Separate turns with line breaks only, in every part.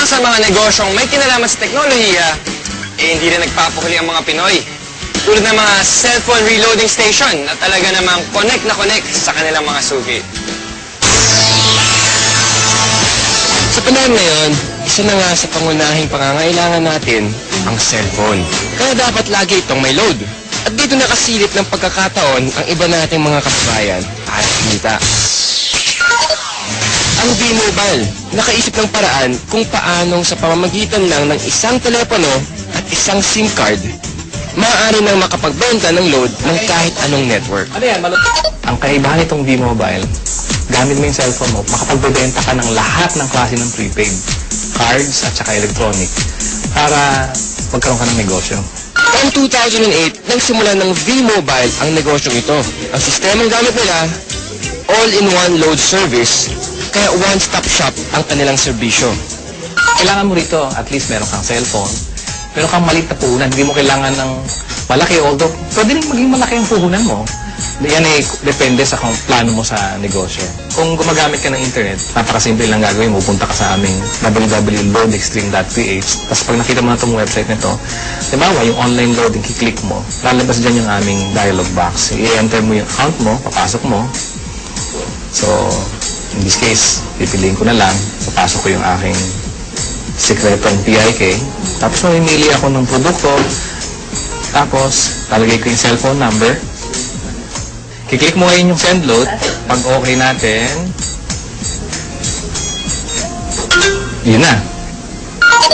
sa mga negosyong may kinalaman sa teknolohiya, hindi rin nagpapahuli ang mga Pinoy. Tulad ng mga cellphone reloading station na talaga namang connect na connect sa kanilang mga suki. Sa panahon ngayon, isa na nga sa pangunahing pangangailangan natin ang cellphone. Kaya dapat lagi itong may load. At dito nakasilip ng pagkakataon ang iba nating mga kababayan para kumita. Ang V-Mobile, nakaisip ng paraan kung paanong sa pamamagitan lang ng isang telepono at isang SIM card, maaari nang makapagbenta ng load ng kahit anong network.
Ang kaibahan nitong V-Mobile, gamit mo yung cellphone mo, makapagbebenta ka ng lahat ng klase ng prepaid, cards at saka electronic, para magkaroon ka ng negosyo.
Taong 2008, nang simula ng V-Mobile ang negosyong ito. Ang sistemang gamit nila, all-in-one load service, kaya one-stop shop ang kanilang serbisyo.
Kailangan mo rito, at least meron kang cellphone, meron kang maliit na puhunan, hindi mo kailangan ng malaki, although pwede rin maging malaki ang puhunan mo. Yan ay depende sa kung plano mo sa negosyo. Kung gumagamit ka ng internet, napakasimple lang gagawin mo. Punta ka sa aming www.loadextreme.ph. Tapos pag nakita mo na itong website nito, dibawa yung online loading, kiklik mo, lalabas dyan yung aming dialog box. I-enter mo yung account mo, papasok mo. So, in this case, pipiliin ko na lang, papasok ko yung aking sekretong PIK. Tapos mamimili ako ng produkto. Tapos, lalagay ko yung cellphone number. Kiklik mo ngayon yung send load. Pag okay natin, yun na.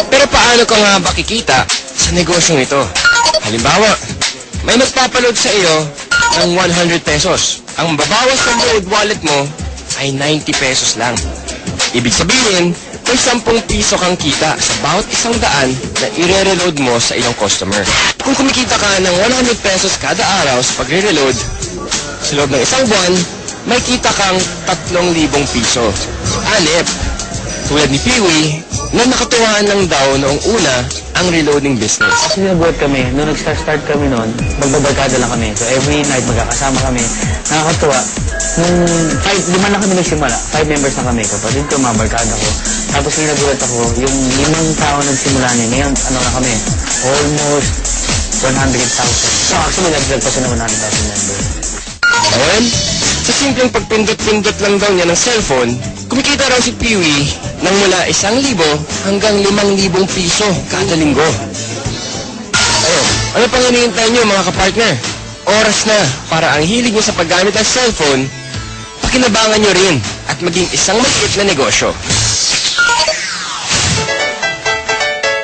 Pero paano ka nga ba kikita sa negosyong ito? Halimbawa, may magpapaload sa iyo ng 100 pesos. Ang babawas ng load wallet mo ay 90 pesos lang. Ibig sabihin, may 10 piso kang kita sa bawat 100 na i-reload mo sa iyong customer. Kung kumikita ka ng 100 pesos kada araw sa pagre-reload, sa loob ng isang buwan, may kita kang 3,000 piso. Anip, tulad ni Peewee, na nakatuwaan lang daw noong una ang reloading business.
Kasi nabuhat kami, nung nag-start kami noon, magbabarkada lang kami. So every night magkakasama kami. Nakakatuwa. Nung 5 na kami nagsimula, 5 members na kami. Kapatid ko, mga barkada ko. Tapos may nagulat ako, yung 5 tao nagsimula niya. Ngayon, ano na kami? Almost 100,000. So actually, nag-drag pa siya ng 100,000 members.
Ngayon, sa simpleng pagpindot-pindot lang daw niya ng cellphone, kumikita raw si Peewee ng mula 1,000 hanggang 5,000 piso kada linggo. Ano pang hinihintay niyo mga kapartner? Oras na para ang hilig niyo sa paggamit ng cellphone, pakinabangan niyo rin at maging isang maliit na negosyo.